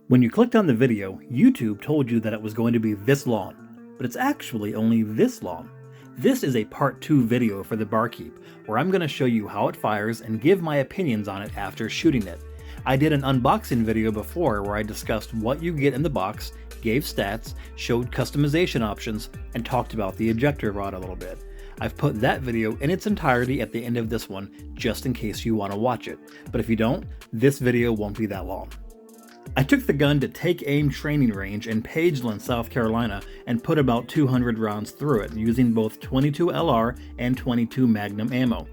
When you clicked on the video, YouTube told you that it was going to be this long, but it's actually only this long. This is a part 2 video for the Barkeep, where I'm going to show you how it fires and give my opinions on it after shooting it. I did an unboxing video before where I discussed what you get in the box, gave stats, showed customization options, and talked about the ejector rod a little bit. I've put that video in its entirety at the end of this one, just in case you want to watch it. But if you don't, this video won't be that long. I took the gun to Take Aim training range in Pageland, South Carolina, and put about 200 rounds through it, using both 22 LR and 22 Magnum ammo.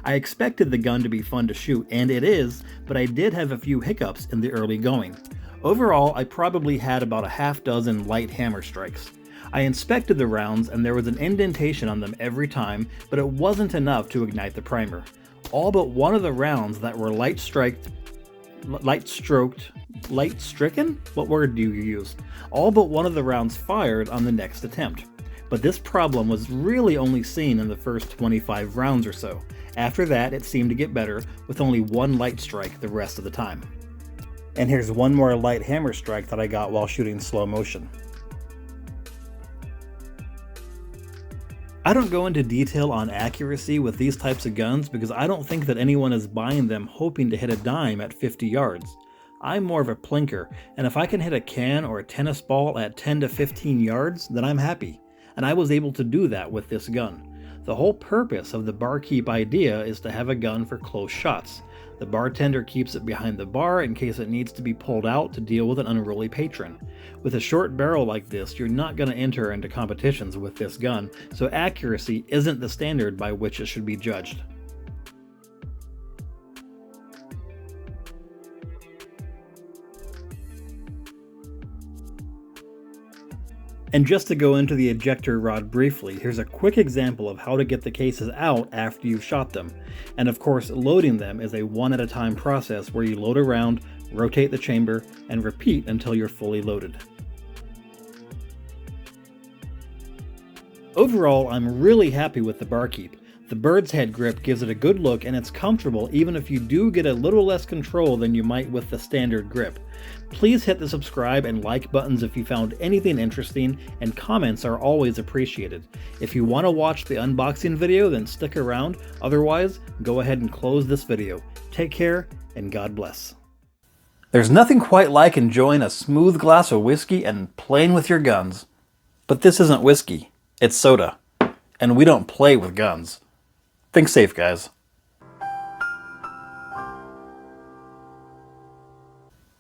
I expected the gun to be fun to shoot, and it is, but I did have a few hiccups in the early going. Overall, I probably had about a half dozen light hammer strikes. I inspected the rounds and there was an indentation on them every time, but it wasn't enough to ignite the primer. All but one of the rounds that were light stricken? What word do you use? All but one of the rounds fired on the next attempt. But this problem was really only seen in the first 25 rounds or so. After that, it seemed to get better, with only one light strike the rest of the time. And here's one more light hammer strike that I got while shooting slow motion. I don't go into detail on accuracy with these types of guns because I don't think that anyone is buying them hoping to hit a dime at 50 yards. I'm more of a plinker, and if I can hit a can or a tennis ball at 10 to 15 yards, then I'm happy. And I was able to do that with this gun. The whole purpose of the Barkeep idea is to have a gun for close shots. The bartender keeps it behind the bar in case it needs to be pulled out to deal with an unruly patron. With a short barrel like this, you're not going to enter into competitions with this gun, so accuracy isn't the standard by which it should be judged. And just to go into the ejector rod briefly, here's a quick example of how to get the cases out after you've shot them. And of course, loading them is a one at a time process where you load a round, rotate the chamber, and repeat until you're fully loaded. Overall, I'm really happy with the Barkeep. The bird's head grip gives it a good look and it's comfortable even if you do get a little less control than you might with the standard grip. Please hit the subscribe and like buttons if you found anything interesting, and comments are always appreciated. If you want to watch the unboxing video, then stick around. Otherwise, go ahead and close this video. Take care and God bless. There's nothing quite like enjoying a smooth glass of whiskey and playing with your guns. But this isn't whiskey, it's soda. And we don't play with guns. Think safe, guys.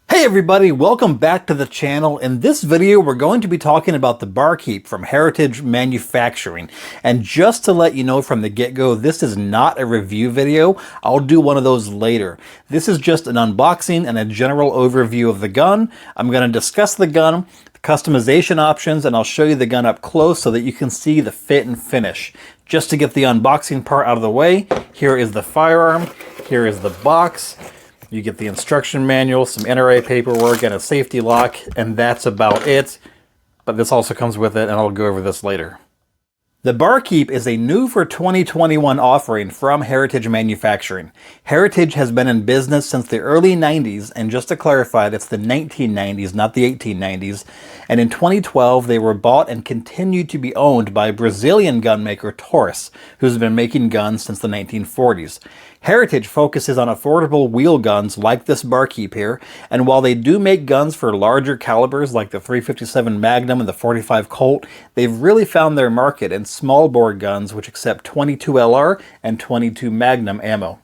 Hey everybody, welcome back to the channel. In this video, we're going to be talking about the Barkeep from Heritage Manufacturing. And just to let you know from the get-go, this is not a review video. I'll do one of those later. This is just an unboxing and a general overview of the gun. I'm going to discuss the gun, the customization options, and I'll show you the gun up close so that you can see the fit and finish. Just to get the unboxing part out of the way, here is the firearm, here is the box. You get the instruction manual, some NRA paperwork, and a safety lock, and that's about it. But this also comes with it, and I'll go over this later. The Barkeep is a new for 2021 offering from Heritage Manufacturing. Heritage has been in business since the early 90s, and just to clarify, that's the 1990s, not the 1890s. And in 2012, they were bought and continued to be owned by Brazilian gunmaker Taurus, who's been making guns since the 1940s. Heritage focuses on affordable wheel guns like this Barkeep here, and while they do make guns for larger calibers like the .357 Magnum and the .45 Colt, they've really found their market in small bore guns which accept 22 LR and 22 Magnum ammo.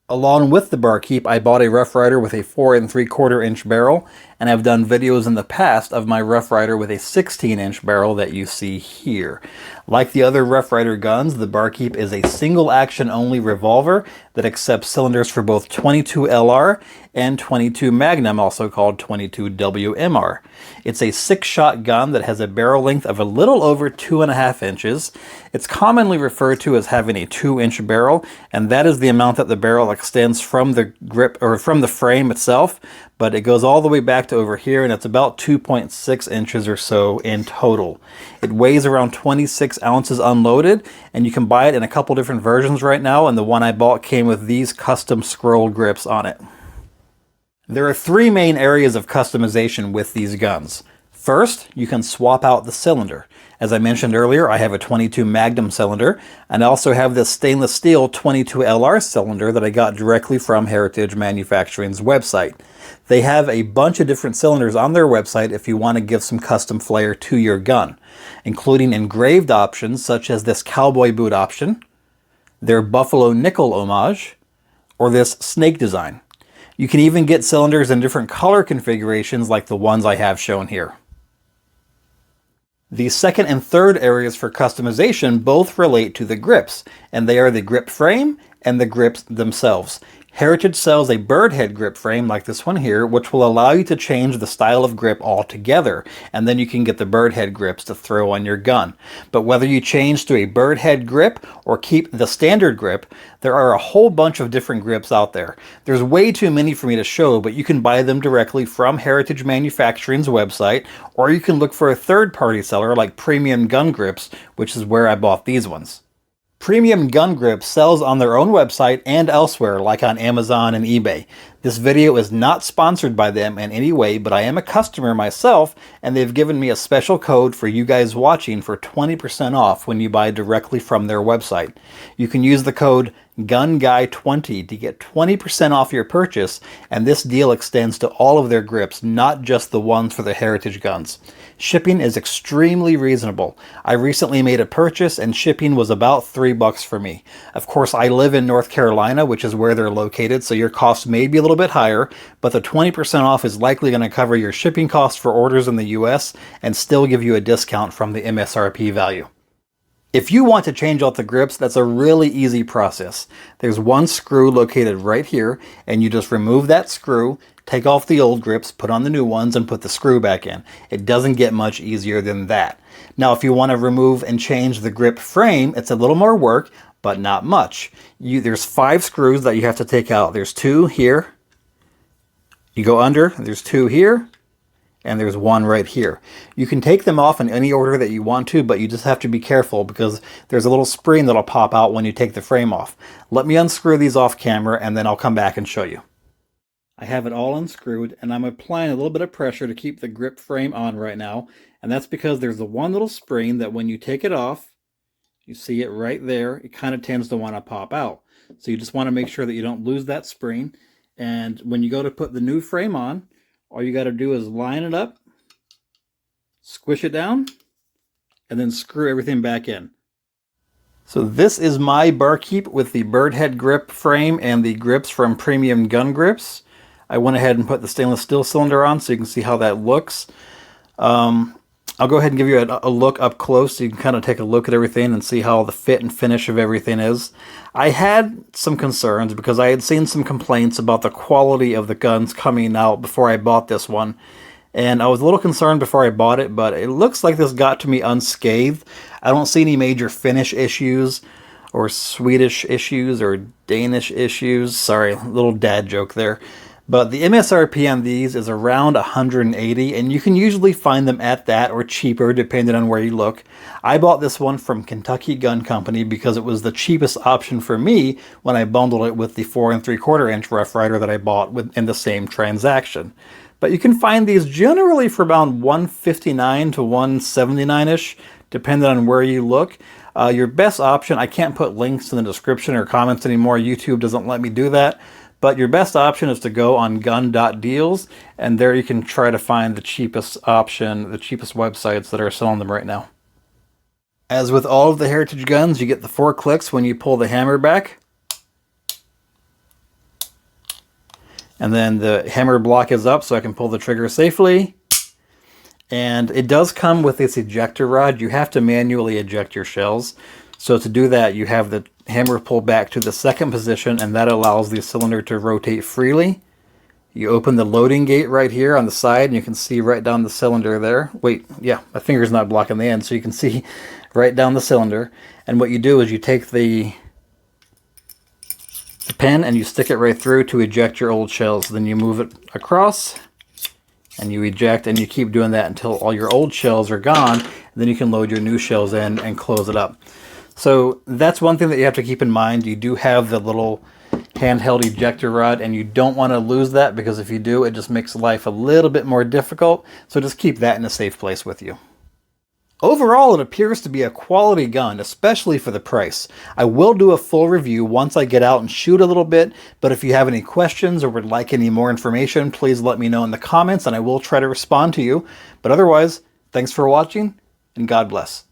Along with the Barkeep, I bought a Rough Rider with a 4 3/4 inch barrel, and I've done videos in the past of my Rough Rider with a 16-inch barrel that you see here. Like the other Rough Rider guns, the Barkeep is a single action only revolver that accepts cylinders for both 22 LR and 22 Magnum, also called 22 WMR. It's a 6-shot gun that has a barrel length of a little over 2.5 inches. It's commonly referred to as having a 2-inch barrel, and that is the amount that the barrel extends from the grip or from the frame itself, but it goes all the way back to over here, and it's about 2.6 inches or so in total. It weighs around 26 ounces unloaded, and you can buy it in a couple different versions right now, and the one I bought came with these custom scroll grips on it. There are three main areas of customization with these guns. First, you can swap out the cylinder. As I mentioned earlier, I have a 22 Magnum cylinder, and I also have this stainless steel 22 LR cylinder that I got directly from Heritage Manufacturing's website. They have a bunch of different cylinders on their website if you want to give some custom flair to your gun, including engraved options such as this cowboy boot option, their buffalo nickel homage, or this snake design. You can even get cylinders in different color configurations like the ones I have shown here. The second and third areas for customization both relate to the grips, and they are the grip frame and the grips themselves. Heritage sells a bird head grip frame like this one here, which will allow you to change the style of grip altogether, and then you can get the bird head grips to throw on your gun. But whether you change to a bird head grip or keep the standard grip, there are a whole bunch of different grips out there. There's way too many for me to show, but you can buy them directly from Heritage Manufacturing's website, or you can look for a third-party seller like Premium Gun Grips, which is where I bought these ones. Premium Gun Grip sells on their own website and elsewhere, like on Amazon and eBay. This video is not sponsored by them in any way, but I am a customer myself, and they've given me a special code for you guys watching for 20% off when you buy directly from their website. You can use the code GUNGUY20 to get 20% off your purchase, and this deal extends to all of their grips, not just the ones for the Heritage guns. Shipping is extremely reasonable. I recently made a purchase and shipping was about $3 for me. Of course, I live in North Carolina, which is where they're located, so your cost may be a little bit higher, but the 20% off is likely going to cover your shipping costs for orders in the US and still give you a discount from the MSRP value. If you want to change out the grips, that's a really easy process. There's one screw located right here, and you just remove that screw, take off the old grips, put on the new ones, and put the screw back in. It doesn't get much easier than that. Now, if you want to remove and change the grip frame, it's a little more work, but not much. There's 5 screws that you have to take out. There's 2 here. You go under, there's 2 here, and there's 1 right here. You can take them off in any order that you want to, but you just have to be careful because there's a little spring that'll pop out when you take the frame off. Let me unscrew these off camera, and then I'll come back and show you. I have it all unscrewed, and I'm applying a little bit of pressure to keep the grip frame on right now, and that's because there's the one little spring that when you take it off, you see it right there, it kind of tends to want to pop out. So you just want to make sure that you don't lose that spring, and when you go to put the new frame on, all you got to do is line it up, squish it down, and then screw everything back in. So this is my Barkeep with the bird head grip frame and the grips from Premium Gun Grips. I went ahead and put the stainless steel cylinder on so you can see how that looks. I'll go ahead and give you a look up close so you can kind of take a look at everything and see how the fit and finish of everything is. I had some concerns because I had seen some complaints about the quality of the guns coming out before I bought this one. And I was a little concerned before I bought it, but it looks like this got to me unscathed. I don't see any major finish issues or Swedish issues or Danish issues. Sorry, little dad joke there. But the MSRP on these is around $180, and you can usually find them at that or cheaper depending on where you look. I bought this one from Kentucky Gun Company because it was the cheapest option for me when I bundled it with the 4 3/4 inch Rough Rider that I bought in the same transaction. But you can find these generally for about $159 to $179-ish, depending on where you look. Your best option, I can't put links in the description or comments anymore. YouTube doesn't let me do that. But your best option is to go on gun.deals, and there you can try to find the cheapest option, the cheapest websites that are selling them right now. As with all of the Heritage guns, you get the 4 clicks when you pull the hammer back. And then the hammer block is up so I can pull the trigger safely. And it does come with this ejector rod. You have to manually eject your shells. So to do that, you have the hammer pull back to the second position, and that allows the cylinder to rotate freely. You open the loading gate right here on the side, and you can see right down the cylinder there. Wait, yeah, my finger's not blocking the end, so you can see right down the cylinder. And what you do is you take the pin and you stick it right through to eject your old shells. Then you move it across, and you eject, and you keep doing that until all your old shells are gone. And then you can load your new shells in and close it up. So that's one thing that you have to keep in mind. You do have the little handheld ejector rod, and you don't want to lose that, because if you do, it just makes life a little bit more difficult. So just keep that in a safe place with you. Overall, it appears to be a quality gun, especially for the price. I will do a full review once I get out and shoot a little bit, but if you have any questions or would like any more information, please let me know in the comments and I will try to respond to you. But otherwise, thanks for watching, and God bless.